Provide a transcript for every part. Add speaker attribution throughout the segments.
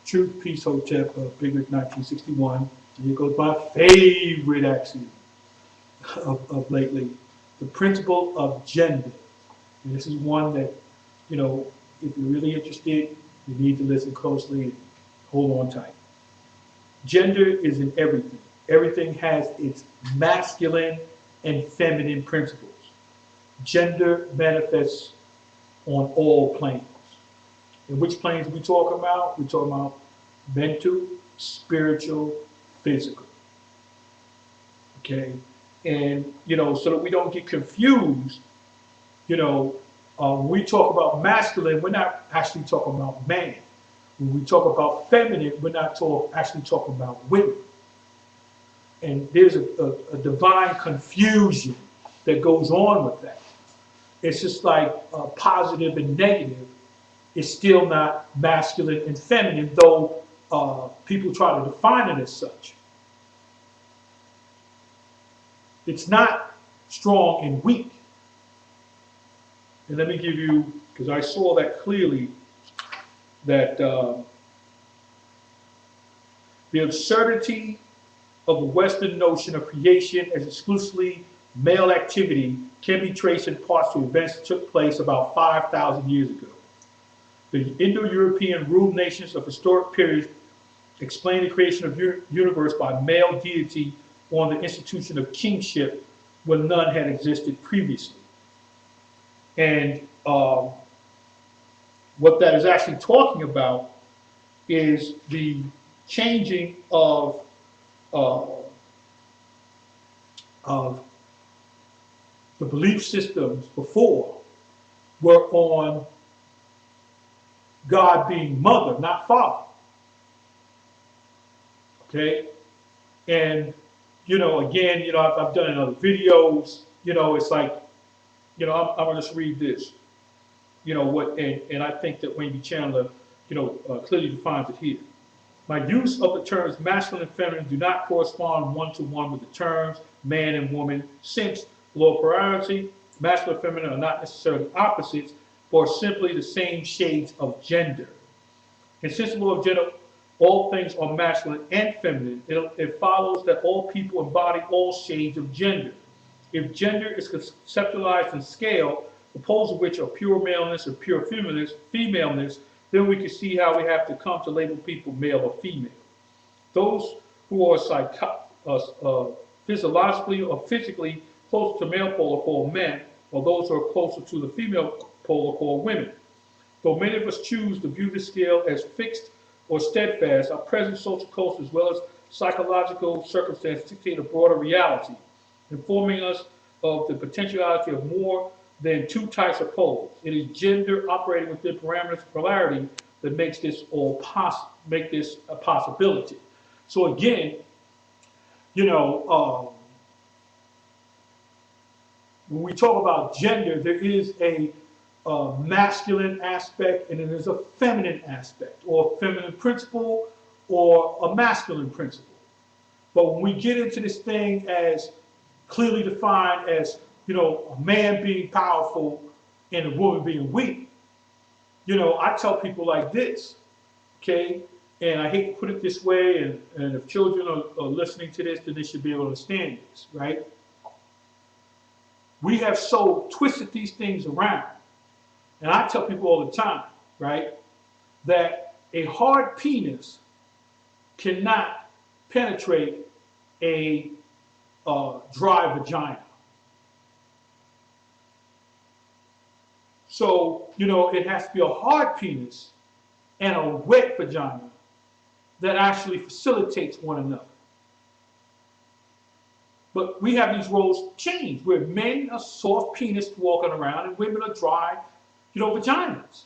Speaker 1: Truth, Peace, Hotep, Bigger 1961. And here goes my favorite axiom of lately, the principle of gender. And this is one that, if you're really interested, you need to listen closely and hold on tight. Gender is in everything. Everything has its masculine and feminine principles. Gender manifests on all planes. And which planes are we talking about? We're talking about mental, spiritual, physical. Okay? And, so that we don't get confused, when we talk about masculine, we're not actually talking about man. When we talk about feminine, we're not actually talking about women. And there's a divine confusion that goes on with that. It's just like positive and negative. It's still not masculine and feminine, though people try to define it as such. It's not strong and weak. And let me give you, because I saw that clearly, that the absurdity of the Western notion of creation as exclusively male activity can be traced in part to events that took place about 5,000 years ago. The Indo-European ruled nations of historic periods explain the creation of the universe by male deity on the institution of kingship when none had existed previously. And what that is actually talking about is the changing of the belief systems before were on God being mother, not father. Okay? And, again, I've done in other videos, it's like, I'm going to just read this. And I think that Wayne B. Chandler, clearly defines it here. My use of the terms masculine and feminine do not correspond one-to-one with the terms man and woman, since the law of polarity, masculine and feminine are not necessarily opposites, but are simply the same shades of gender. And since the law of gender, all things are masculine and feminine, it follows that all people embody all shades of gender. If gender is conceptualized in scale, the poles of which are pure maleness or pure femaleness, then we can see how we have to come to label people male or female. Those who are physiologically or physically closer to male pole are called men, while those who are closer to the female pole are called women. Though many of us choose to view the scale as fixed or steadfast, our present social culture as well as psychological circumstances dictate a broader reality, informing us of the potentiality of more than two types of poles. It is gender operating within parameters of polarity that makes this a possibility. So again, when we talk about gender, there is a masculine aspect and then there's a feminine aspect, or a feminine principle or a masculine principle. But when we get into this thing as clearly defined as, a man being powerful and a woman being weak, I tell people like this, okay? And I hate to put it this way, and if children are listening to this, then they should be able to understand this, right? We have so twisted these things around. And I tell people all the time, right, that a hard penis cannot penetrate a dry vagina. So, it has to be a hard penis and a wet vagina that actually facilitates one another. But we have these roles changed, where men are soft penis walking around and women are dry, vaginas.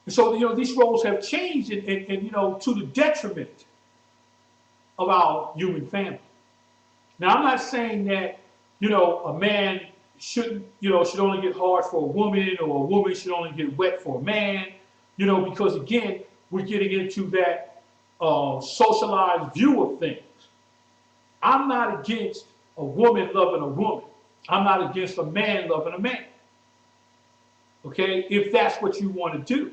Speaker 1: And so, these roles have changed and to the detriment of our human family. Now, I'm not saying that, a man should only get hard for a woman, or a woman should only get wet for a man, because again, we're getting into that socialized view of things. I'm not against a woman loving a woman. I'm not against a man loving a man. Okay, if that's what you want to do.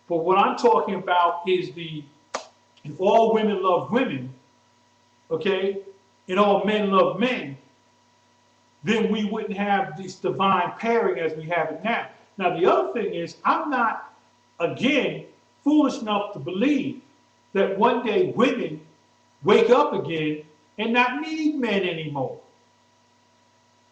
Speaker 1: But what I'm talking about is if all women love women, okay, and all men love men, then we wouldn't have this divine pairing as we have it now. Now, the other thing is, I'm not, again, foolish enough to believe that one day women wake up again and not need men anymore.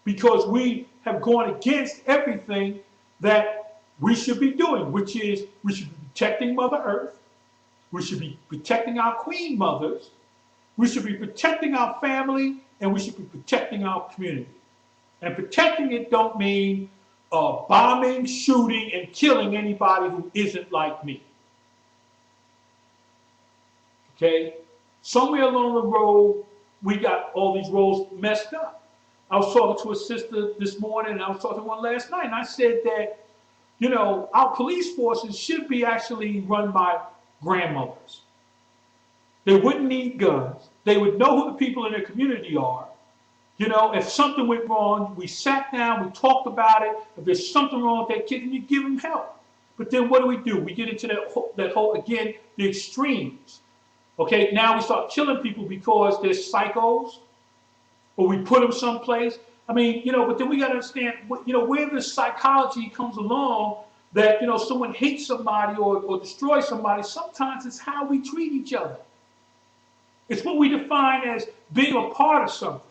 Speaker 1: Because we have gone against everything that we should be doing, which is we should be protecting Mother Earth, we should be protecting our queen mothers, we should be protecting our family, and we should be protecting our community. And protecting it don't mean bombing, shooting, and killing anybody who isn't like me. Okay? Somewhere along the road, we got all these roles messed up. I was talking to a sister this morning, and I was talking to one last night, and I said that, you know, our police forces should be actually run by grandmothers. They wouldn't need guns. They would know who the people in their community are. You know, if something went wrong, we sat down, we talked about it. If there's something wrong with that kid, then you give him help. But then what do? We get into that whole, again, the extremes. Okay, now we start killing people because they're psychos, or we put them someplace. I mean, you know, but then we got to understand, you know, where the psychology comes along that, you know, someone hates somebody or destroys somebody, sometimes it's how we treat each other. It's what we define as being a part of something.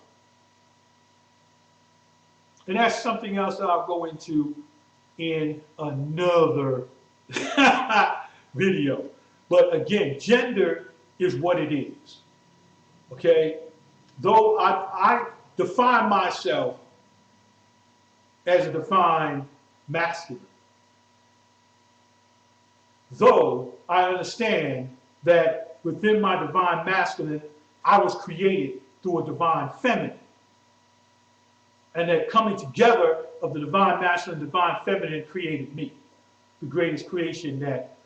Speaker 1: And that's something else that I'll go into in another video. But again, gender is what it is. Okay? Though I define myself as a divine masculine. Though I understand that within my divine masculine, I was created through a divine feminine. And that coming together of the divine masculine and divine feminine created me. The greatest creation that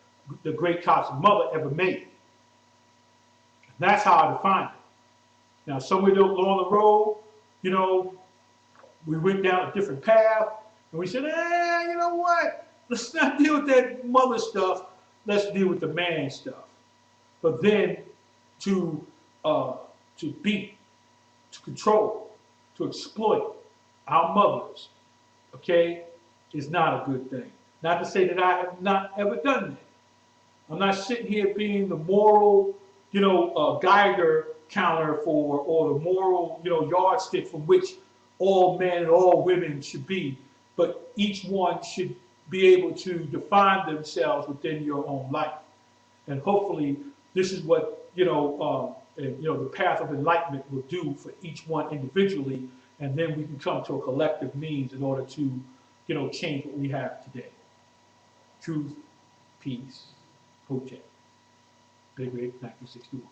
Speaker 1: the great cosmic mother ever made. And that's how I define it. Now, somewhere along the road, you know, we went down a different path, and we said, you know what? Let's not deal with that mother stuff. Let's deal with the man stuff. But then to beat, to control, to exploit our mothers, okay, is not a good thing. Not to say that I have not ever done that. I'm not sitting here being the moral, you know, Geiger counter for, or the moral, you know, yardstick from which all men and all women should be. But each one should be able to define themselves within your own life. And hopefully, this is what, the path of enlightenment will do for each one individually. And then we can come to a collective means in order to, you know, change what we have today. Truth, peace, Hotep. Big Rig 1961.